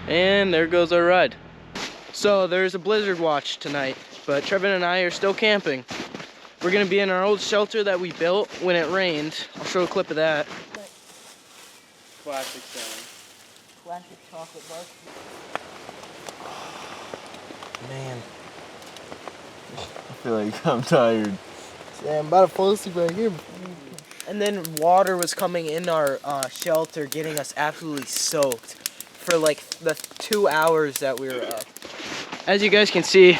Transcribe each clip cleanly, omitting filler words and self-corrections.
And there goes our ride. So there's a blizzard watch tonight, but Trevin and I are still camping. We're gonna be in our old shelter that we built when it rained. I'll show a clip of that. Classic sound. Classic chocolate bar. Man. I feel like I'm tired. Yeah, I'm about to fall asleep right here. And then water was coming in our shelter, getting us absolutely soaked for like the 2 hours that we were up. As you guys can see,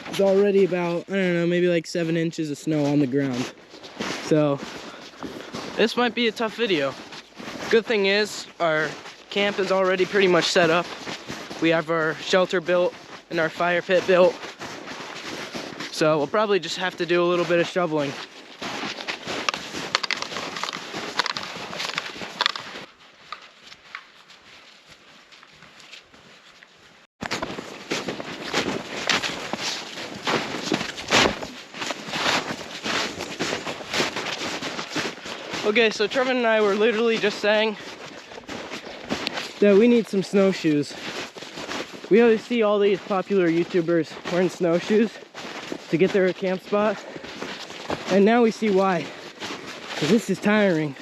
there's already about, I don't know, maybe like 7 inches of snow on the ground. So this might be a tough video. Good thing is our camp is already pretty much set up. We have our shelter built and our fire pit built. So we'll probably just have to do a little bit of shoveling. Okay, so Trevin and I were literally just saying that we need some snowshoes. We always see all these popular YouTubers wearing snowshoes to get their camp spot. And now we see why. Because this is tiring.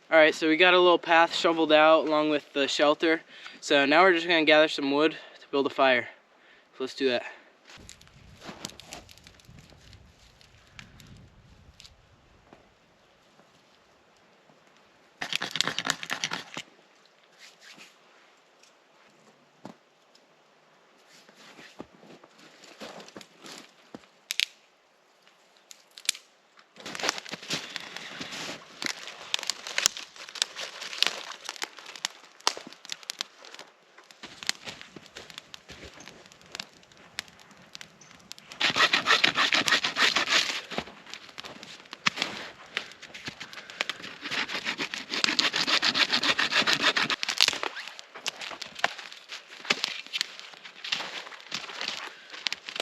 Alright, so we got a little path shoveled out along with the shelter. So now we're just going to gather some wood to build a fire. So let's do that.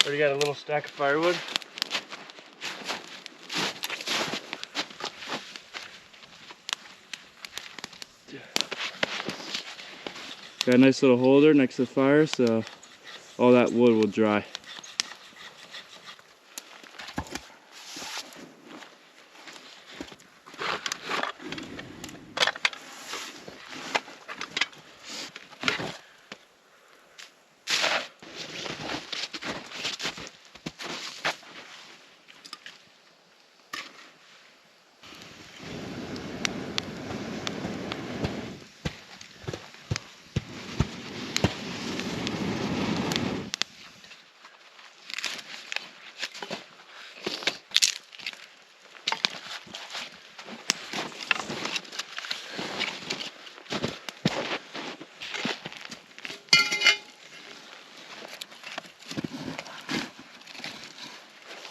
Already got a little stack of firewood. Got a nice little holder next to the fire, so all that wood will dry.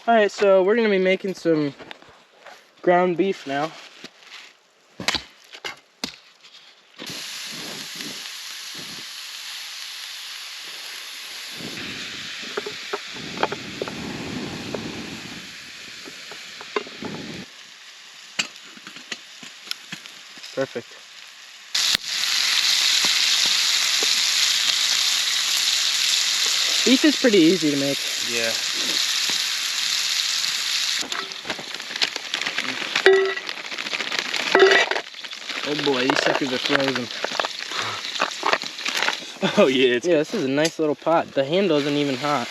Alright, so we're going to be making some ground beef now. Perfect. Beef is pretty easy to make. Yeah. Oh boy, these suckers are frozen. Oh yeah, yeah, this is a nice little pot. The handle isn't even hot.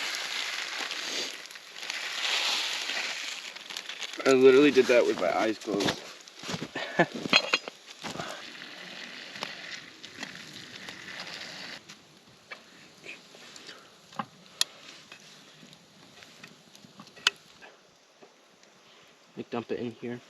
I literally did that with my eyes closed. Like dump it in here.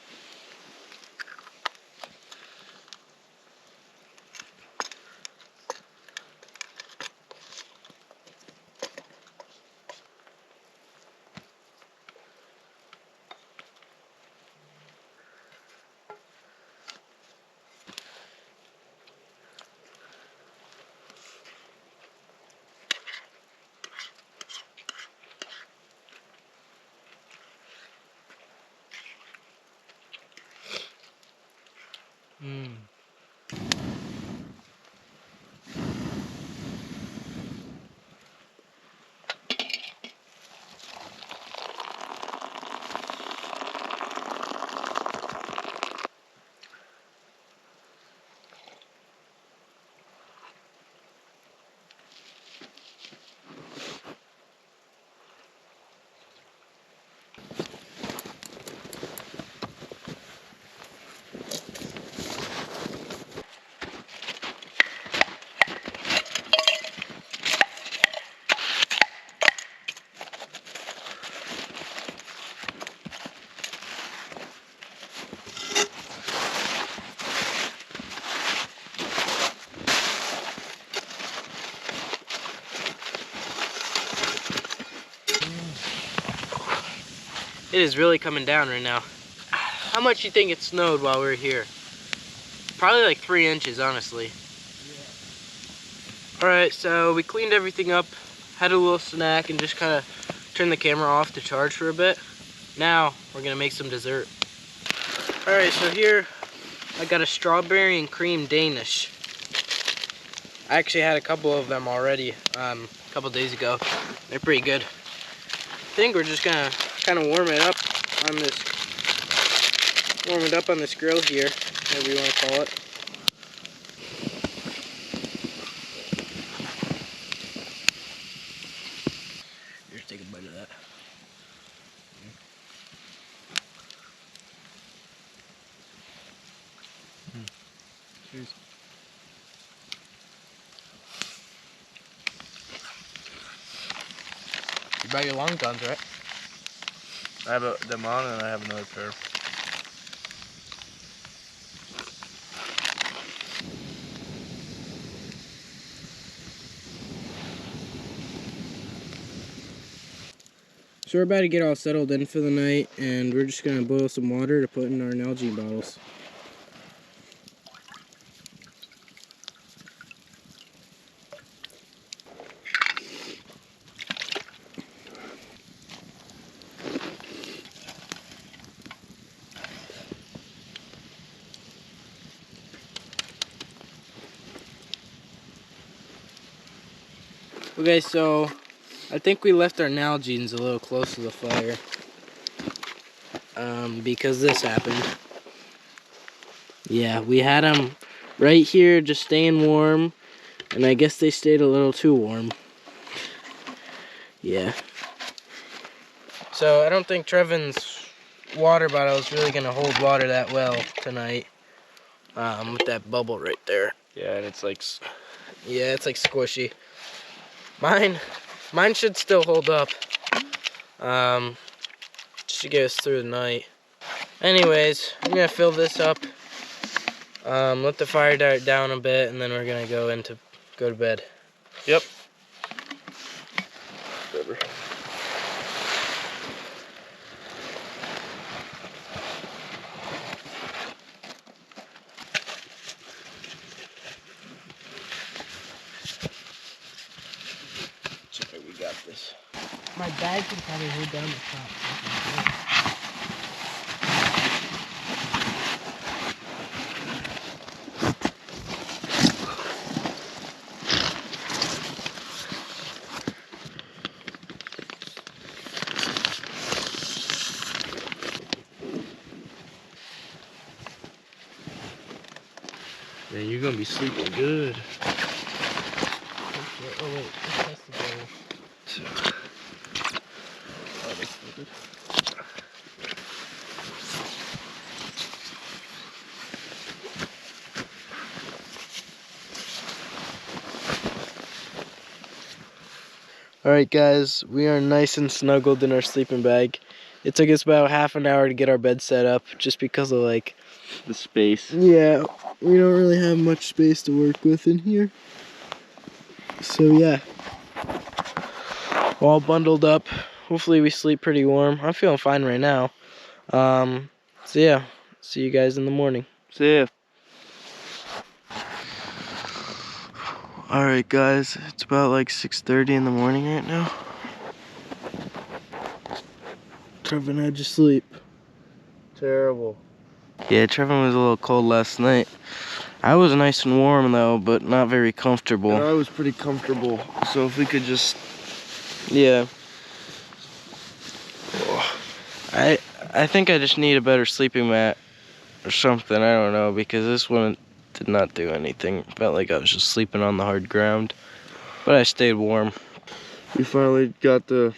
It is really coming down right now. How much you think it snowed while we were here? Probably like 3 inches, honestly. Yeah. Alright, so we cleaned everything up, had a little snack, and just kind of turned the camera off to charge for a bit. Now, we're going to make some dessert. Alright, so here I got a strawberry and cream Danish. I actually had a couple of them already a couple days ago. They're pretty good. I think we're just gonna kind of warm it up on this grill here, whatever you want to call it. Here's, take a bite of that. Cheers. You brought your long johns, right? I have them on and I have another pair. So we're about to get all settled in for the night, and we're just going to boil some water to put in our Nalgene bottles. Okay, so I think we left our Nalgenes a little close to the fire because this happened. Yeah, we had them right here just staying warm, and I guess they stayed a little too warm. Yeah. So I don't think Trevin's water bottle is really going to hold water that well tonight with that bubble right there. Yeah, and it's like... Yeah, it's like squishy. Mine should still hold up. Just to get us through the night. Anyways, I'm gonna fill this up. Let the fire die down a bit, and then we're gonna go to bed. Yep. We got this. My bag can probably hold down the top. Man, you're gonna be sleeping good. Oh wait, that's the bowl. Oh, that's good. Alright guys, we are nice and snuggled in our sleeping bag. It took us about half an hour to get our bed set up just because of like The space. Yeah, we don't really have much space to work with in here. So yeah, all bundled up. Hopefully we sleep pretty warm. I'm feeling fine right now. So yeah, see you guys in the morning. See ya. Alright guys, it's about like 6:30 in the morning right now. Trevin, how'd you sleep? Terrible. Yeah, Trevin was a little cold last night. I was nice and warm though, but not very comfortable. And I was pretty comfortable, so if we could just... Yeah. I think I just need a better sleeping mat or something, I don't know, because this one did not do anything. Felt like I was just sleeping on the hard ground. But I stayed warm. We finally got the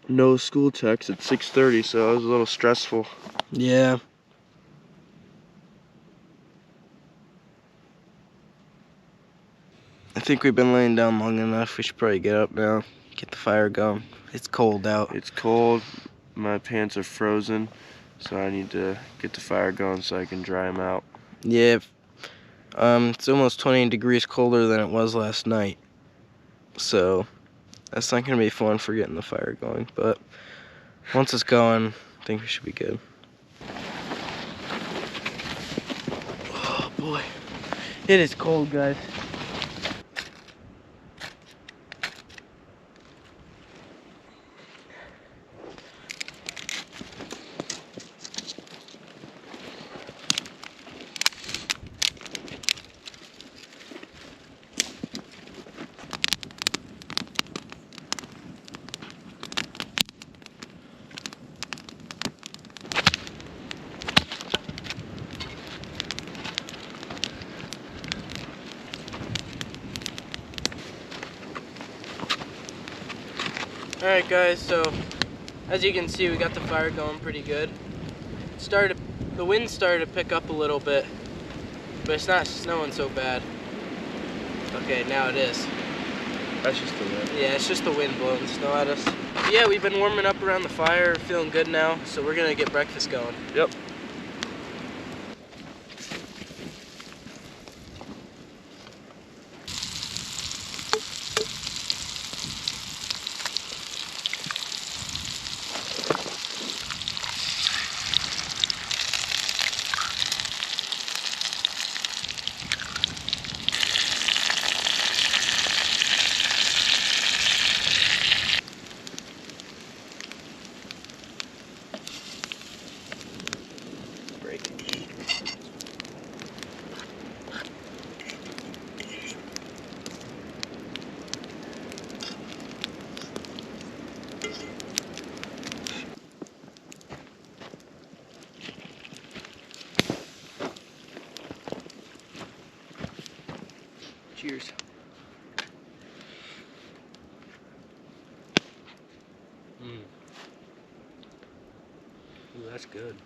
no school text at 6:30, so it was a little stressful. Yeah. I think we've been laying down long enough. We should probably get up now, get the fire going. It's cold out. It's cold, my pants are frozen, so I need to get the fire going so I can dry them out. Yeah. It's almost 20 degrees colder than it was last night. So, that's not going to be fun for getting the fire going. But, Once it's going, I think we should be good. Oh boy, it is cold, guys. Alright guys, so as you can see, we got the fire going pretty good. The wind started to pick up a little bit, but it's not snowing so bad. Okay, now it is. That's just the wind. Yeah, it's just the wind blowing snow at us. But yeah, we've been warming up around the fire, feeling good now, so we're gonna get breakfast going. Yep. Cheers. Ooh, that's good.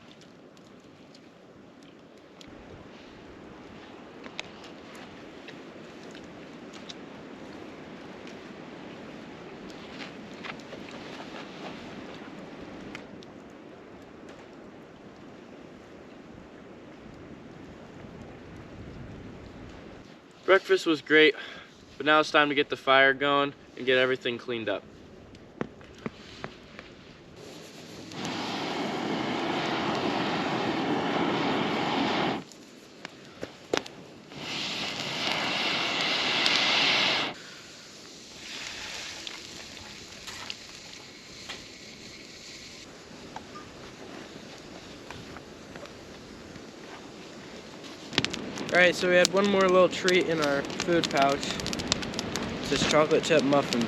Breakfast was great, but now it's time to get the fire going and get everything cleaned up. Alright, so we had one more little treat in our food pouch. It's this chocolate chip muffin.